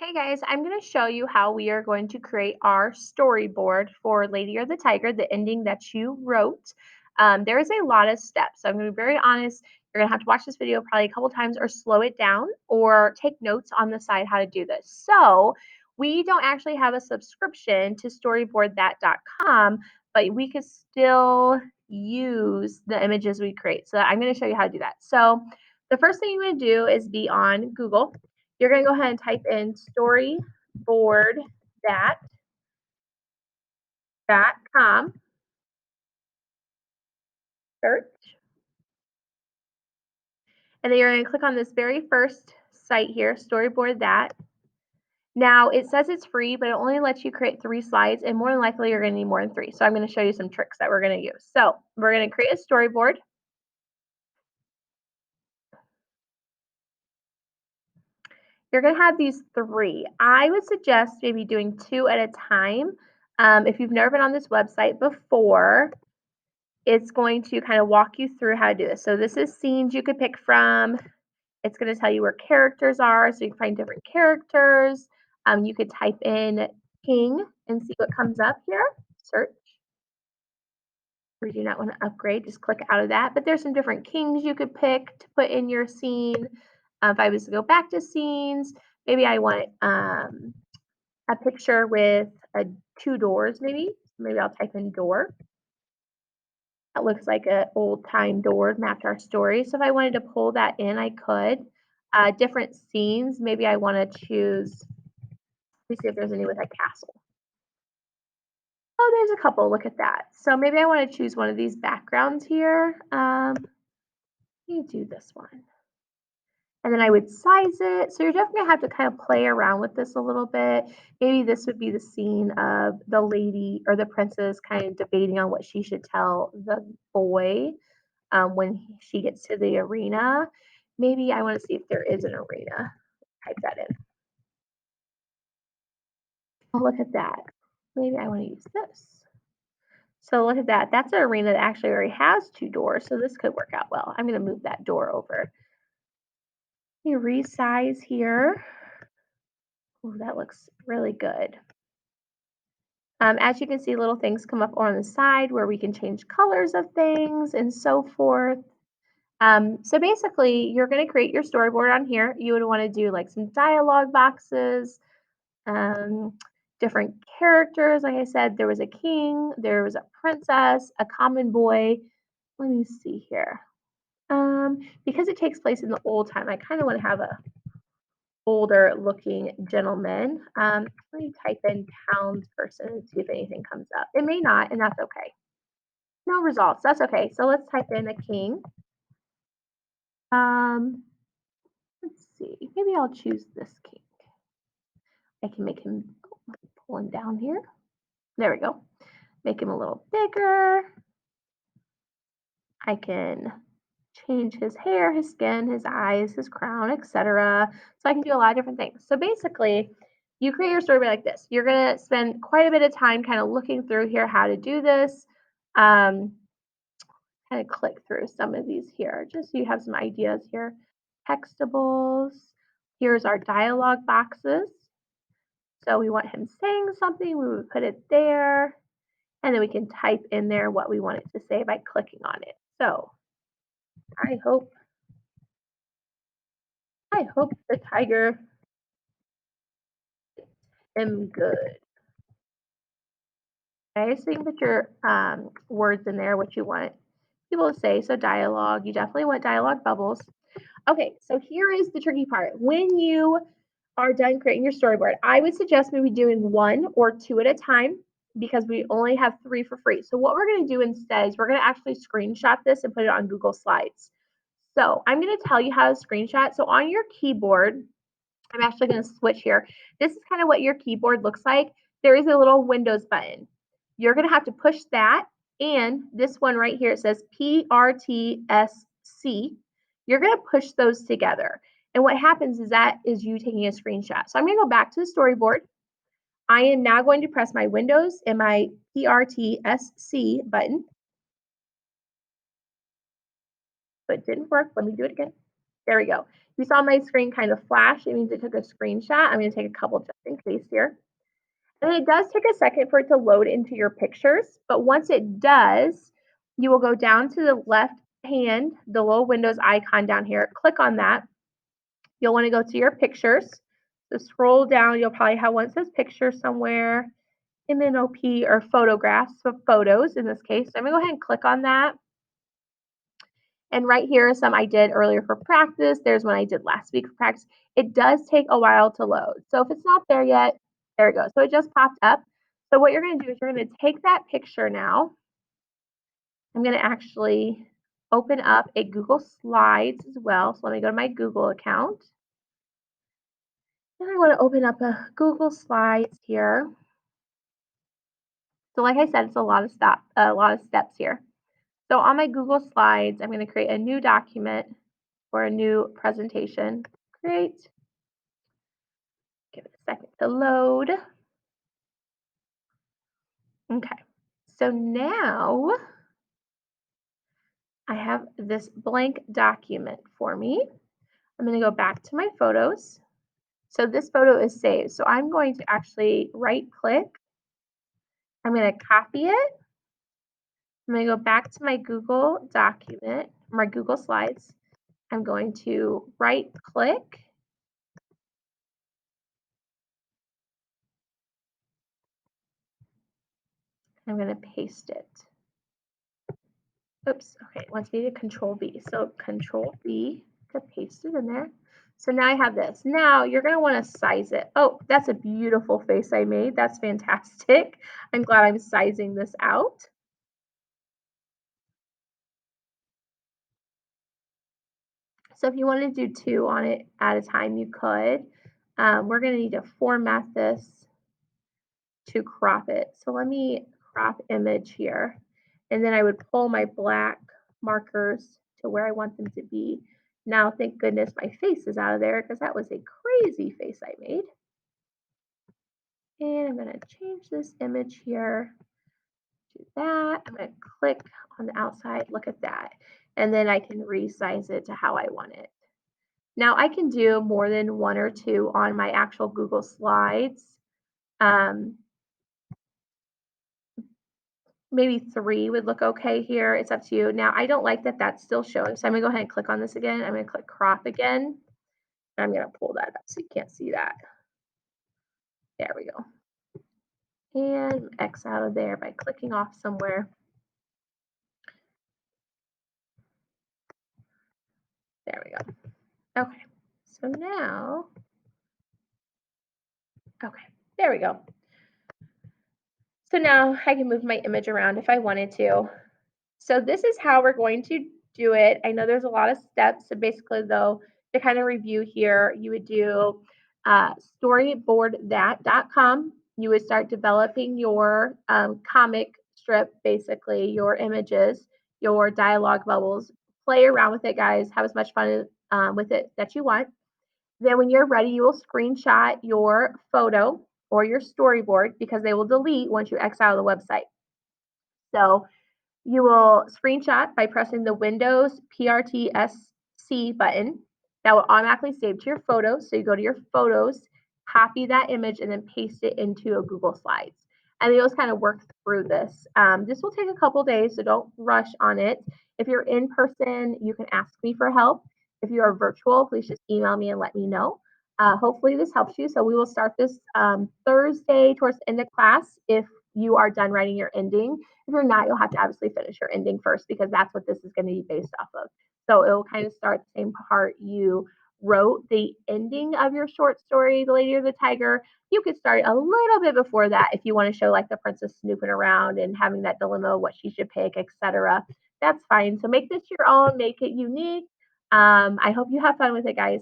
Hey guys, I'm going to show you how we are going to create our storyboard for Lady or the Tiger, the ending that you wrote. There is a lot of steps. So I'm going to be very honest. You're going to have to watch this video probably a couple times or slow it down or take notes on the side how to do this. So we don't actually have a subscription to storyboardthat.com, but we could still use the images we create. So I'm going to show you how to do that. So the first thing you want to do is be on Google. You're going to go ahead and type in storyboardthat.com, search, and then you're going to click on this very first site here, Storyboard That. Now, it says it's free, but it only lets you create 3 slides, and more than likely you're going to need more than 3. So I'm going to show you some tricks that we're going to use. So we're going to create a storyboard. You're going to have these 3. I would suggest maybe doing 2 at a time. If you've never been on this website before, it's going to kind of walk you through how to do this. So this is scenes you could pick from. It's going to tell you where characters are, so you can find different characters. You could type in king and see what comes up here. Search. Or you do not want to upgrade, just click out of that. But there's some different kings you could pick to put in your scene. If I was to go back to scenes, maybe I want a picture with 2 doors, maybe. Maybe I'll type in door. That looks like an old-time door to match our story. So if I wanted to pull that in, I could. Different scenes, maybe I want to choose, let me see if there's any with a castle. Oh, there's a couple, look at that. So maybe I want to choose one of these backgrounds here. Let me do this one. And then I would size it. So you're definitely gonna have to kind of play around with this a little bit. Maybe this would be the scene of the lady or the princess kind of debating on what she should tell the boy when she gets to the arena. Maybe I want to see if there is an arena. Type that in. Oh, look at that. Maybe I want to use this. So look at that. That's an arena that actually already has 2 doors. So this could work out well. I'm going to move that door over. Let me resize here. Oh, that looks really good. As you can see, little things come up on the side where we can change colors of things and so forth. So basically, you're going to create your storyboard on here. You would want to do like some dialogue boxes, um, different characters. Like I said, there was a king, there was a princess, a common boy. Let me see here. Because it takes place in the old time, I kind of want to have a older looking gentleman. Let me type in townsperson and see if anything comes up. It may not, and that's okay. No results. That's okay. So let's type in a king. Let's see. Maybe I'll choose this king. I can make him pull him down here. There we go. Make him a little bigger. I can change his hair, his skin, his eyes, his crown, etc. So I can do a lot of different things. So basically, you create your story like this. You're going to spend quite a bit of time kind of looking through here how to do this. Kind of click through some of these here, just so you have some ideas here. Textables. Here's our dialogue boxes. So we want him saying something, we would put it there, and then we can type in there what we want it to say by clicking on it. So I hope the tiger am good. Okay, so you can put your words in there, what you want people to say. So dialogue, you definitely want dialogue bubbles. Okay, so here is the tricky part. When you are done creating your storyboard, I would suggest maybe doing 1 or 2 at a time because we only have 3 for free. So what we're going to do instead is we're going to actually screenshot this and put it on Google Slides. So I'm going to tell you how to screenshot. So on your keyboard, I'm actually going to switch here. This is kind of what your keyboard looks like. There is a little Windows button. You're going to have to push that, and this one right here, it says PRTSC. You're going to push those together. And what happens is that is you taking a screenshot. So I'm going to go back to the storyboard. I am now going to press my Windows and my PRTSC button. But it didn't work. Let me do it again. There we go. you saw my screen kind of flash, it means it took a screenshot. I'm going to take a couple just in case here. And it does take a second for it to load into your pictures, but once it does, you will go down to the left hand, the little Windows icon down here, click on that. You'll want to go to your pictures. So scroll down, you'll probably have one that says pictures somewhere, MNOP or photographs, so photos in this case. So I'm going to go ahead and click on that. And right here are some I did earlier for practice. There's one I did last week for practice. It does take a while to load. So if it's not there yet, there it goes. So it just popped up. So what you're going to do is you're going to take that picture now. I'm going to actually open up a Google Slides as well. So let me go to my Google account. And I want to open up a Google Slides here. So like I said, it's a lot of steps here. So on my Google Slides, I'm going to create a new document or a new presentation. Create. Give it a second to load. Okay. So now I have this blank document for me. I'm going to go back to my photos. So this photo is saved. So I'm going to actually right click. I'm going to copy it. I'm going to go back to my Google document, my Google Slides. I'm going to right click. I'm going to paste it. Oops, okay, it wants me to control V. So control V to paste it in there. So now I have this. Now you're going to want to size it. Oh, that's a beautiful face I made. That's fantastic. I'm glad I'm sizing this out. So if you want to do 2 on it at a time, you could. We're going to need to format this to crop it. So let me crop image here. And then I would pull my black markers to where I want them to be. Now, thank goodness my face is out of there because that was a crazy face I made. And I'm going to change this image here to that. I'm going to click on the outside. Look at that. And then I can resize it to how I want it. Now, I can do more than 1 or 2 on my actual Google Slides. Maybe 3 would look okay here. It's up to you. Now, I don't like that that's still showing, so I'm going to go ahead and click on this again. I'm going to click crop again. And I'm going to pull that up so you can't see that. There we go. And X out of there by clicking off somewhere. There we go. Okay. So now, okay, there we go. So now I can move my image around if I wanted to. So this is how we're going to do it. I know there's a lot of steps. So basically, though, to kind of review here, you would do storyboardthat.com. You would start developing your comic strip, basically, your images, your dialogue bubbles. Play around with it, guys. Have as much fun with it that you want. Then when you're ready, you will screenshot your photo or your storyboard because they will delete once you X out of the website. So you will screenshot by pressing the Windows PRTSC button. That will automatically save to your photos. So you go to your photos, copy that image, and then paste it into a Google Slides. And you'll just kind of work through this. This will take a couple days, so don't rush on it. If you're in person, you can ask me for help. If you are virtual, please just email me and let me know. Hopefully this helps you. So we will start this Thursday towards the end of class if you are done writing your ending. If you're not, you'll have to obviously finish your ending first because that's what this is going to be based off of. So it will kind of start the same part you wrote the ending of your short story, The Lady or the Tiger. You could start a little bit before that if you want to show like the princess snooping around and having that dilemma, what she should pick, etc. That's fine. So make this your own, make it unique. I hope you have fun with it, guys.